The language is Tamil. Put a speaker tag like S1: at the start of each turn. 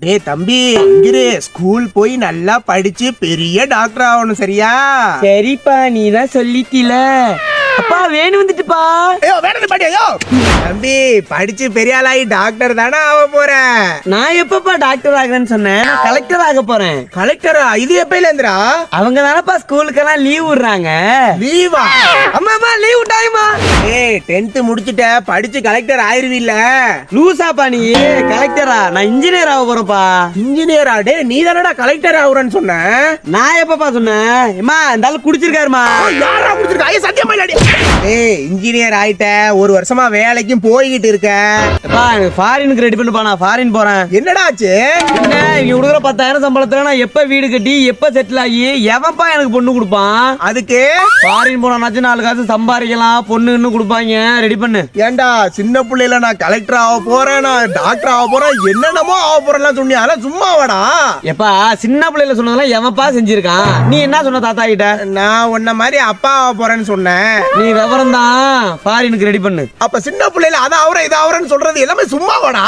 S1: டேய் தம்பி, இங்கிரு ஸ்கூல் போய் நல்லா படிச்சு பெரிய டாக்டர் ஆகணும், சரியா?
S2: சரிப்பா, நீ தான் சொல்லிட்டீல. அப்பா வேணு வந்துட்டுப்பா.
S1: ஐயோ வேணது பாட்டி. ஐயோ தம்பி, படிச்சு பெரிய ஆளாயி டாக்டர் தானே ஆக போற.
S2: நான் எப்பப்பா டாக்டர் ஆகுறேன்னு சொன்னேன்? நான் கலெக்டர் ஆக போறேன்.
S1: கலெக்டரா? இது எப்பயில இருந்துடா?
S2: அவங்க தானப்பா ஸ்கூலுக்கெல்லாம் லீவ் விடுறாங்க.
S1: லீவா?
S2: அம்மாமா லீவ் விட்டாயமா?
S1: ஏய் 10th முடிச்சுட்ட, படிச்சு கலெக்டர் ஆயிருவில்ல?
S2: லூசாப்பா நீ? கலெக்டரா? நான் இன்ஜினியர் ஆக போறேன்ப்பா.
S1: இன்ஜினியரா? டே நீ தானடா கலெக்டர் ஆகுறன்னு சொன்ன.
S2: நான் எப்பப்பா சொன்னேன்? அம்மா இந்த ஆளு குடிச்சிருக்காருமா.
S1: யாரா குடிச்சிருக்கா? ஐயா சத்தியமா இல்லடி. ஏய் இன்ஜினியர் ஆயிட்ட, ஒரு வருஷமா வேலைக்கும் போய்கிட்டு இருக்க.
S2: அப்பா எனக்கு ஃபாரினுக்கு ரெடி பண்ணுப்பா, நான் ஃபாரின் போறேன்.
S1: என்னடா ஆச்சு?
S2: என்ன இங்க கொடுக்குற 10,000 சம்பளத்துல நான் எப்ப வீடு கட்டி எப்ப செட்டில் ஆகி எவன்ப்பா எனக்கு பொண்ணு கொடுப்பான்?
S1: அதுக்கு
S2: ஃபாரின் போனாச்சும் 4 காசு சம்பாதிக்கலாம், பொண்ணு இன்னும் கொடுப்பாங்க. ரெடி பண்ணு.
S1: ஏண்டா சின்ன பிள்ளைல நான் கலெக்டர் ஆக போறேன், நான் டாக்டர் ஆக போறேன், என்னென்னமோ ஆக போறேன்லாம் சொன்னியா? அதெல்லாம் சும்மாவாடா?
S2: எப்பா சின்ன பிள்ளைல சொன்னதெல்லாம் எவன்ப்பா செஞ்சிருக்கான்? நீ என்ன சொன்ன தாத்தா கிட்ட?
S1: நான் உன்ன மாதிரி அப்பா ஆக போறேன்னு சொன்னேன்.
S2: நீ விவரம் தான். ஃபாரினுக்கு ரெடி பண்ணு.
S1: அப்ப சின்ன பிள்ளைல அதை அவரை இதை அவரன்னு சொல்றது எல்லாமே சும்மாவாடா?